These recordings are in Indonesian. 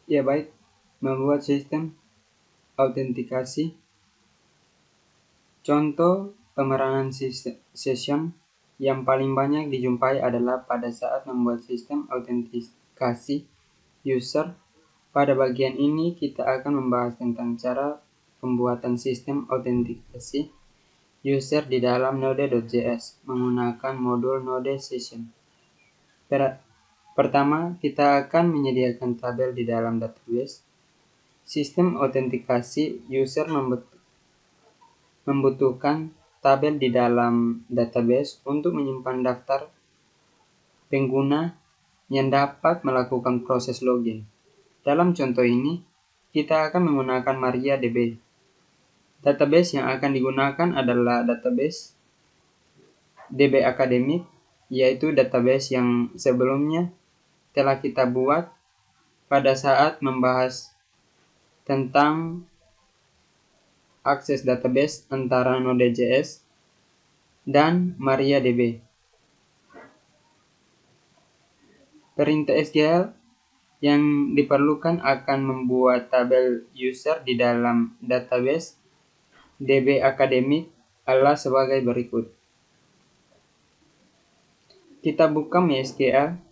Ya baik, membuat sistem autentikasi. Contoh pemeranan session yang paling banyak dijumpai adalah pada saat membuat sistem autentikasi user. Pada bagian ini kita akan membahas tentang cara pembuatan sistem autentikasi user di dalam Node.js menggunakan modul Node Session. Pertama, kita akan menyediakan tabel di dalam database. Sistem autentikasi user membutuhkan tabel di dalam database untuk menyimpan daftar pengguna yang dapat melakukan proses login. Dalam contoh ini, kita akan menggunakan MariaDB. Database yang akan digunakan adalah database DB Academic, yaitu database yang sebelumnya telah kita buat pada saat membahas tentang akses database antara Node.js dan MariaDB. Perintah SQL yang diperlukan akan membuat tabel user di dalam database DB Academic adalah sebagai berikut. Kita buka MySQL.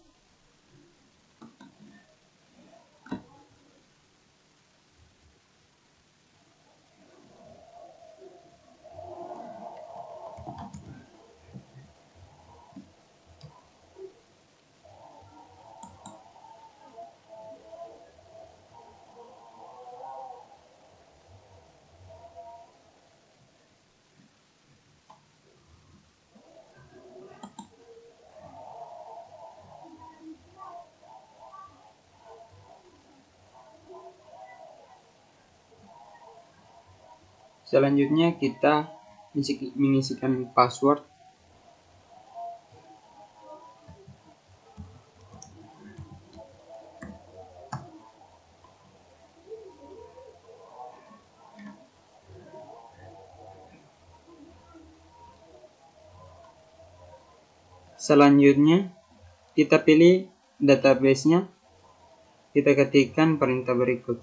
Selanjutnya kita mengisikan password. Selanjutnya kita pilih database-nya. Kita ketikkan perintah berikut.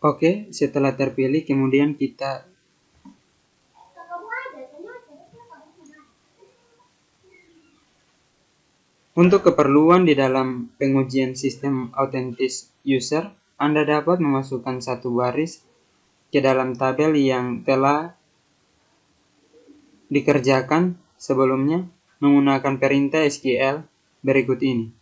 Oke, setelah terpilih kemudian kita untuk keperluan di dalam pengujian sistem autentis user, Anda dapat memasukkan satu baris ke dalam tabel yang telah dikerjakan sebelumnya menggunakan perintah SQL berikut ini.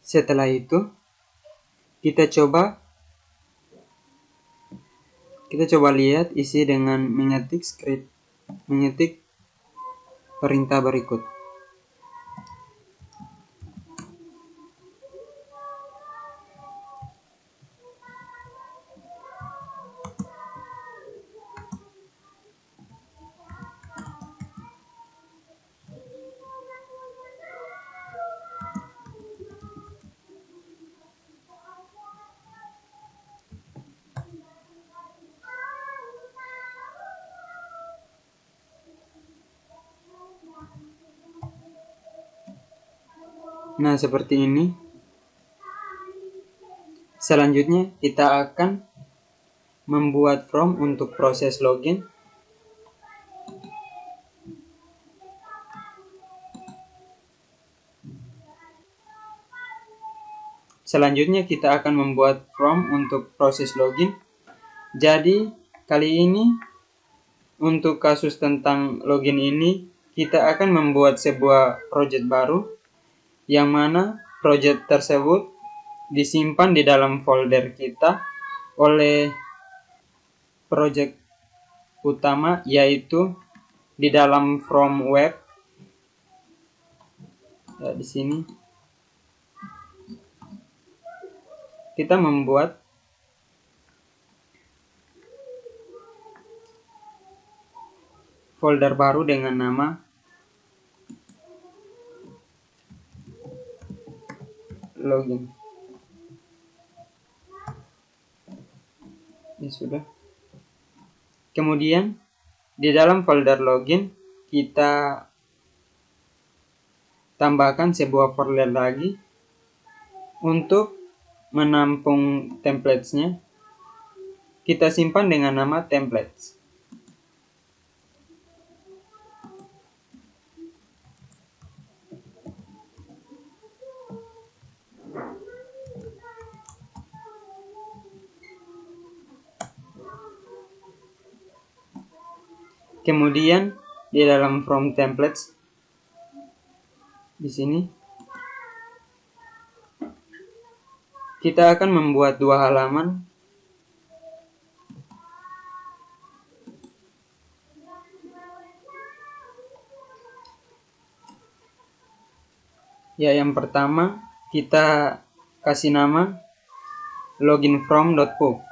Setelah itu kita coba lihat isi dengan mengetik perintah berikut. Nah, seperti ini. Selanjutnya kita akan membuat form untuk proses login. Jadi kali ini untuk kasus tentang login ini kita akan membuat sebuah project baru, yang mana project tersebut disimpan di dalam folder kita oleh project utama, yaitu di dalam from web. Ya, di sini kita membuat folder baru dengan nama login. Ini sudah. Kemudian di dalam folder login kita tambahkan sebuah folder lagi untuk menampung templates-nya. Kita simpan dengan nama templates. Kemudian di dalam from templates di sini kita akan membuat dua halaman. Ya, yang pertama kita kasih nama loginfrom.pub.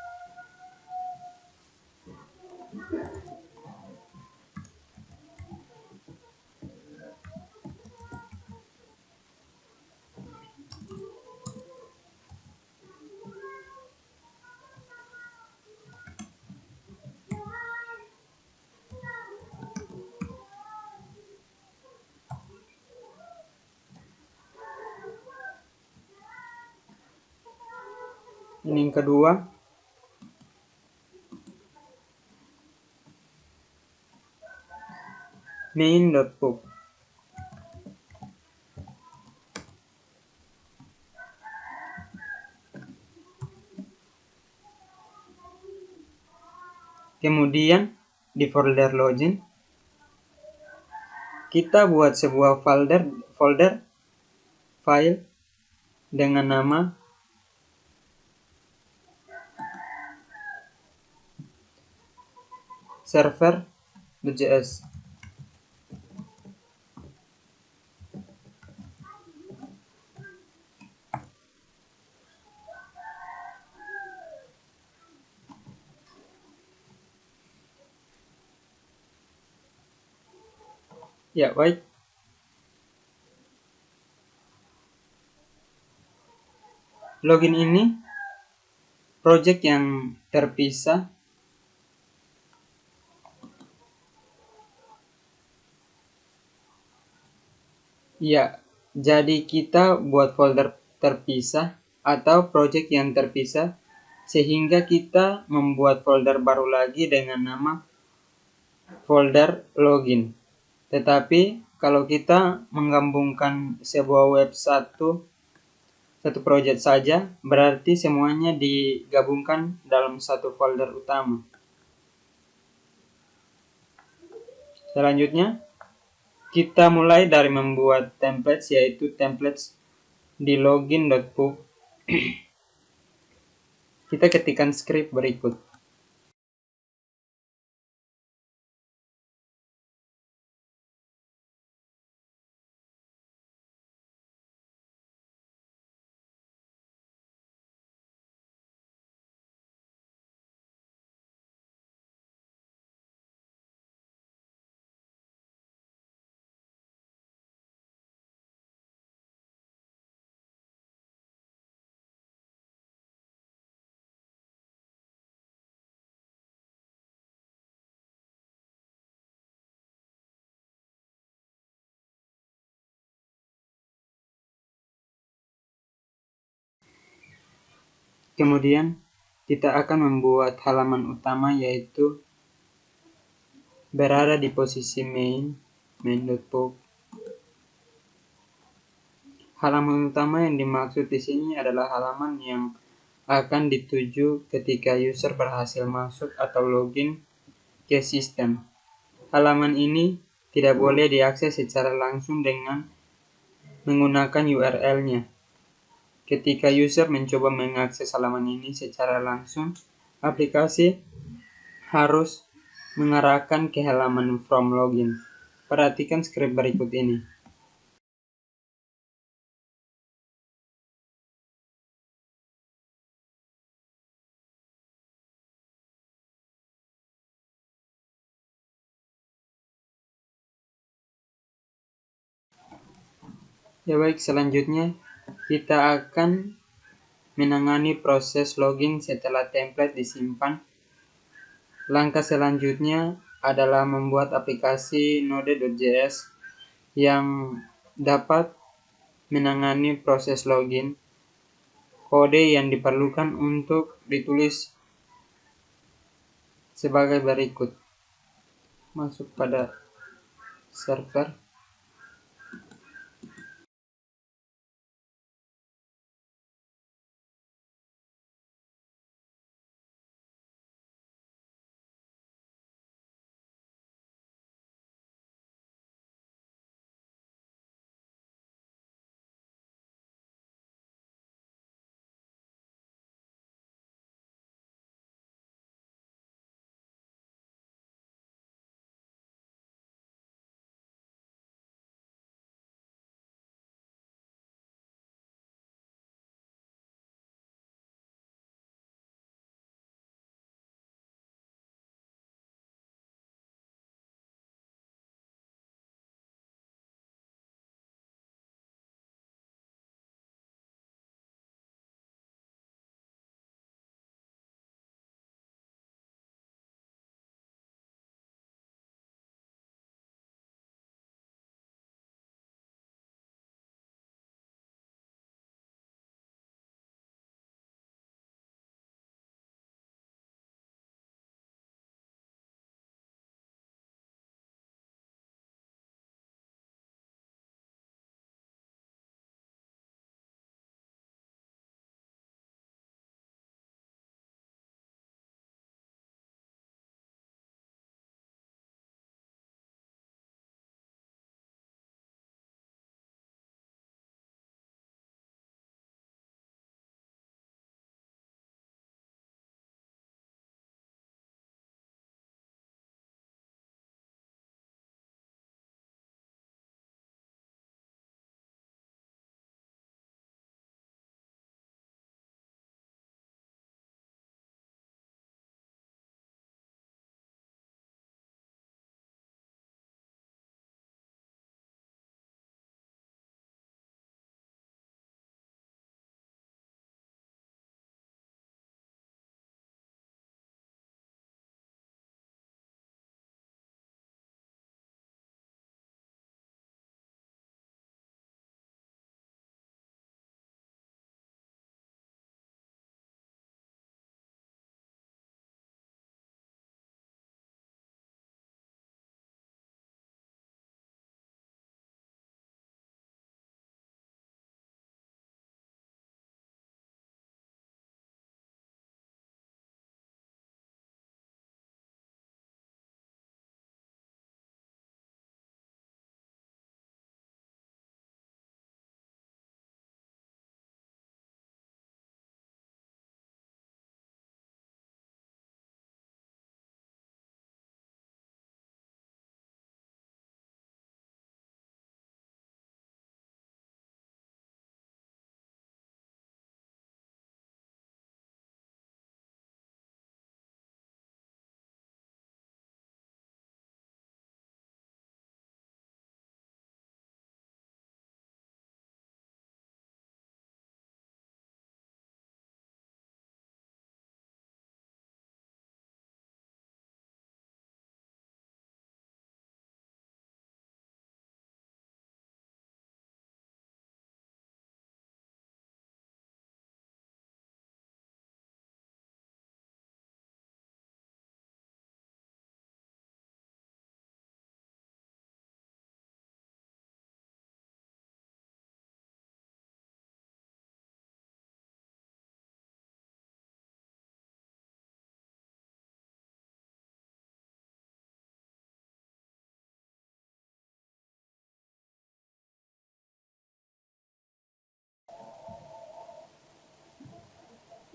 Ini yang kedua. Main.pub. Kemudian di folder login kita buat sebuah folder file dengan nama server.js. Ya, baik. Login ini project yang terpisah. Ya, jadi kita buat folder terpisah atau project yang terpisah, sehingga kita membuat folder baru lagi dengan nama folder login. Tetapi kalau kita menggabungkan sebuah web satu project saja, berarti semuanya digabungkan dalam satu folder utama. Selanjutnya kita mulai dari membuat templates, yaitu templates di login.pub, kita ketikkan script berikut. Kemudian kita akan membuat halaman utama, yaitu berada di posisi main.pub. Halaman utama yang dimaksud di sini adalah halaman yang akan dituju ketika user berhasil masuk atau login ke sistem. Halaman ini tidak boleh diakses secara langsung dengan menggunakan URL-nya. Ketika user mencoba mengakses halaman ini secara langsung, aplikasi harus mengarahkan ke halaman from login. Perhatikan script berikut ini. Ya baik, selanjutnya kita akan menangani proses login setelah template disimpan. Langkah selanjutnya adalah membuat aplikasi Node.js yang dapat menangani proses login. Kode yang diperlukan untuk ditulis sebagai berikut. Masuk pada server.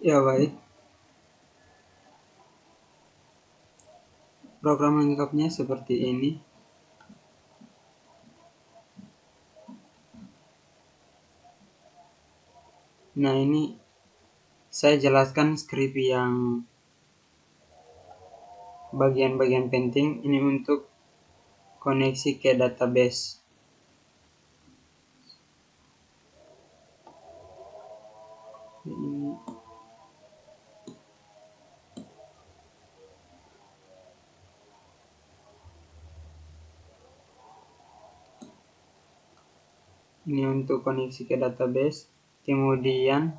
Ya baik, program lengkapnya seperti ini. Nah, ini saya jelaskan script yang bagian-bagian penting ini untuk koneksi ke database. Ini untuk koneksi ke database. Kemudian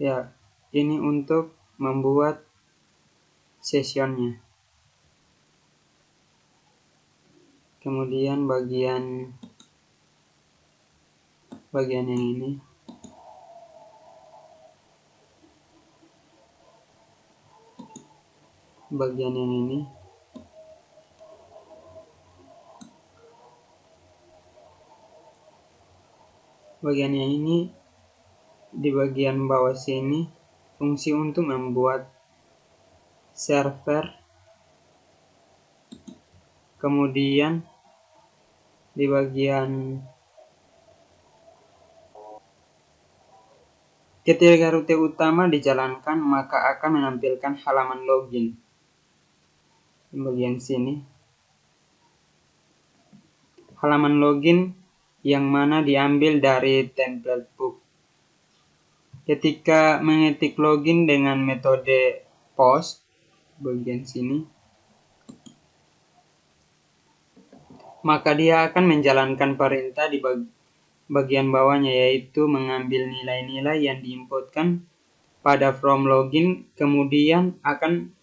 ya, ini untuk membuat sessionnya. Kemudian bagian yang ini. Bagian yang ini. Bagian yang ini di bagian bawah sini fungsi untuk membuat server. Kemudian di bagian ketika rute utama dijalankan, maka akan menampilkan halaman login. Di bagian sini. Halaman login yang mana diambil dari template book. Ketika mengetik login dengan metode post, bagian sini, maka dia akan menjalankan perintah di bagian bawahnya, yaitu mengambil nilai-nilai yang diinputkan pada form login, kemudian akan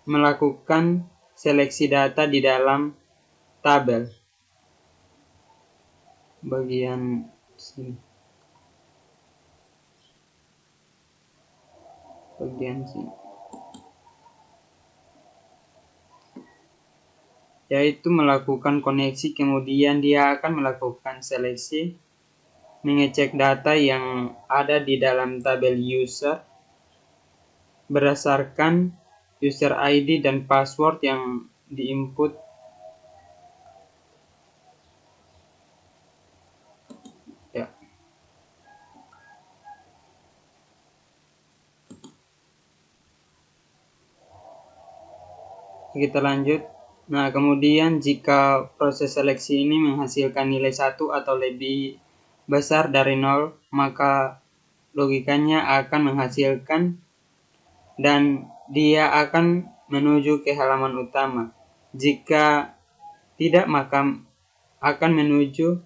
melakukan seleksi data di dalam tabel. Bagian sini. Bagian sini. Yaitu melakukan koneksi, kemudian dia akan melakukan seleksi, mengecek data yang ada di dalam tabel user berdasarkan user ID dan password yang diinput. Ya. Kita lanjut. Nah, kemudian jika proses seleksi ini menghasilkan nilai 1 atau lebih besar dari 0, maka logikanya akan menghasilkan dan dia akan menuju ke halaman utama. Jika tidak, maka akan menuju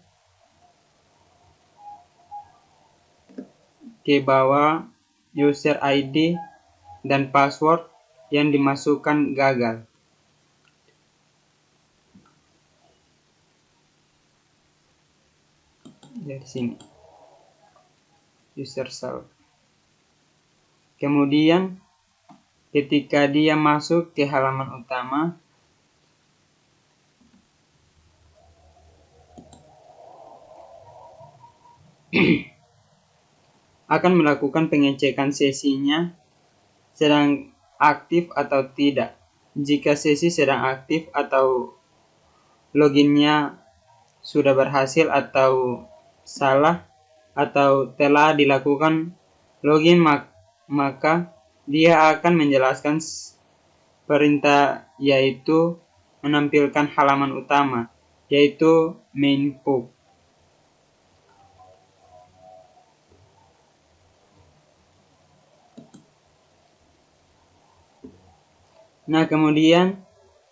ke bawah user ID dan password yang dimasukkan gagal. Dari sini user self. Kemudian ketika dia masuk ke halaman utama, akan melakukan pengecekan sesinya sedang aktif atau tidak. Jika sesi sedang aktif atau loginnya sudah berhasil atau salah atau telah dilakukan login, maka dia akan menjelaskan perintah, yaitu menampilkan halaman utama, yaitu main pub. Nah, kemudian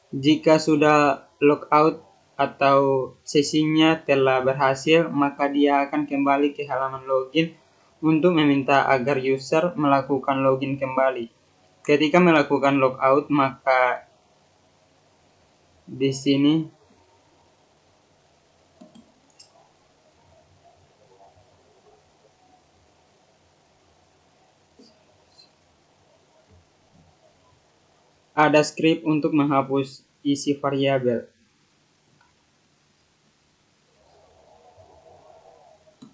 jika sudah logout atau sesinya telah berhasil, maka dia akan kembali ke halaman login untuk meminta agar user melakukan login kembali. Ketika melakukan logout, maka di sini ada script untuk menghapus isi variabel.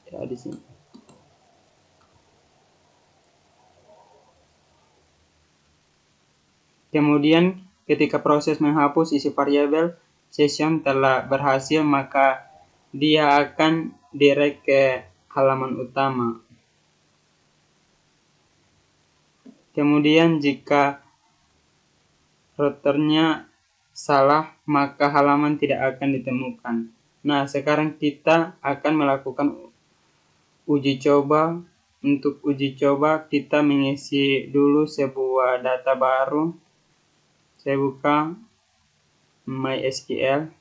Ya, di sini. Kemudian ketika proses menghapus isi variabel session telah berhasil, maka dia akan direct ke halaman utama. Kemudian jika routernya salah, maka halaman tidak akan ditemukan. Nah, sekarang kita akan melakukan uji coba. Untuk uji coba kita mengisi dulu sebuah data baru. Saya buka MySQL.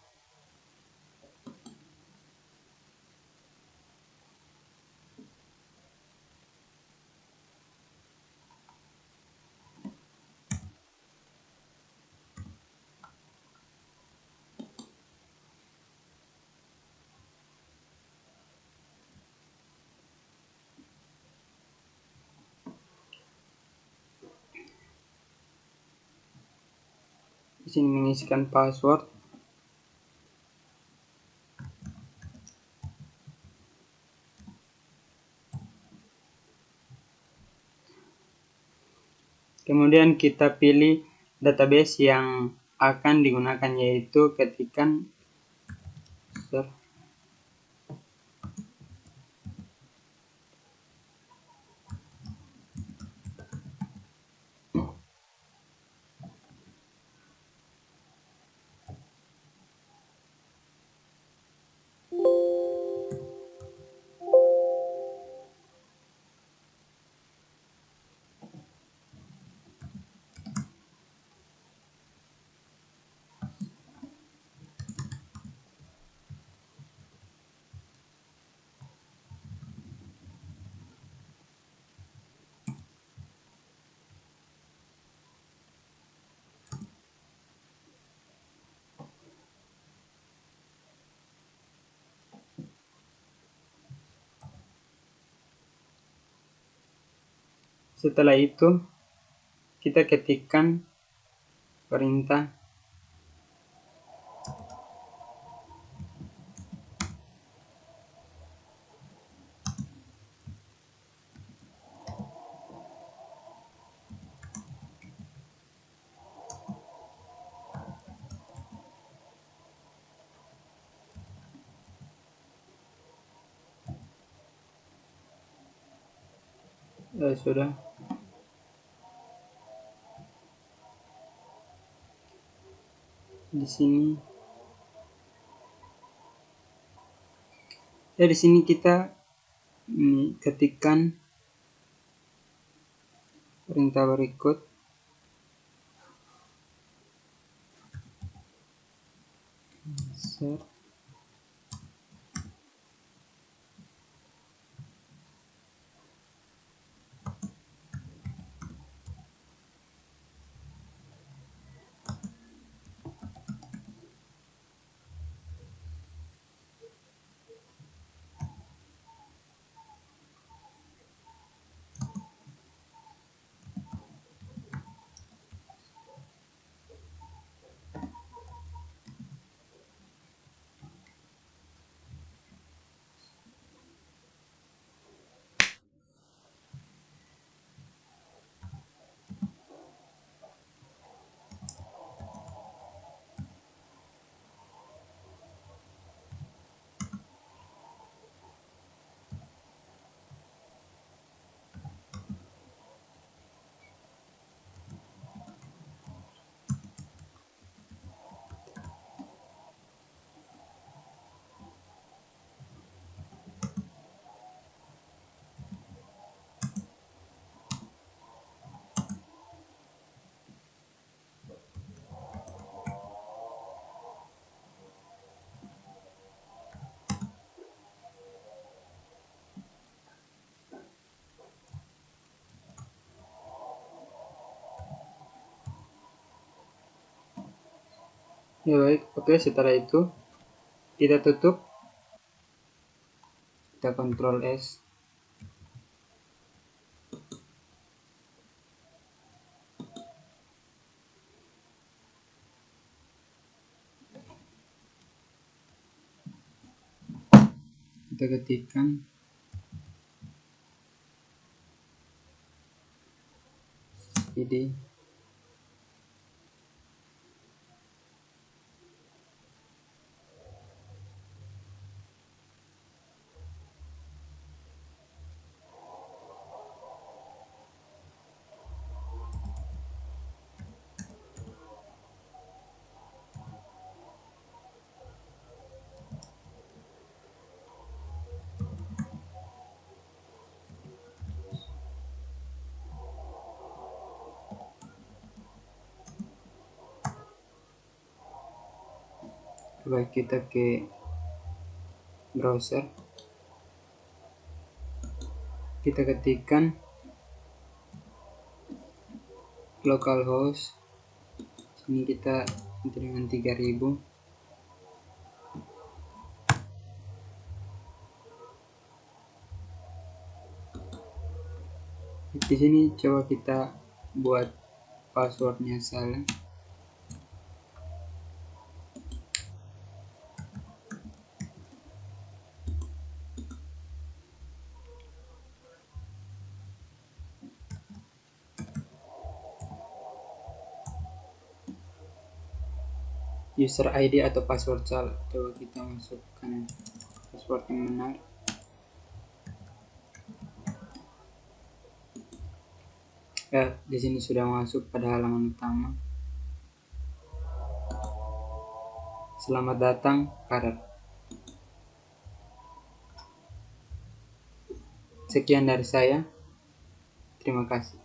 Di sini mengisikan password. Kemudian kita pilih database yang akan digunakan, yaitu ketikkan setelah itu kita ketikkan perintah sudah. Di sini di sini kita ketikkan perintah berikut. Insert. Ya baik, oke, setelah itu kita tutup, kita Ctrl S. kita ketikkan id. Coba kita ke browser, kita ketikkan localhost, sini kita dengan 3000. Di sini coba kita buat passwordnya salah. User ID atau password salah. Coba kita masukkan password yang benar. Di sini sudah masuk pada halaman utama. Selamat datang, Karat. Sekian dari saya. Terima kasih.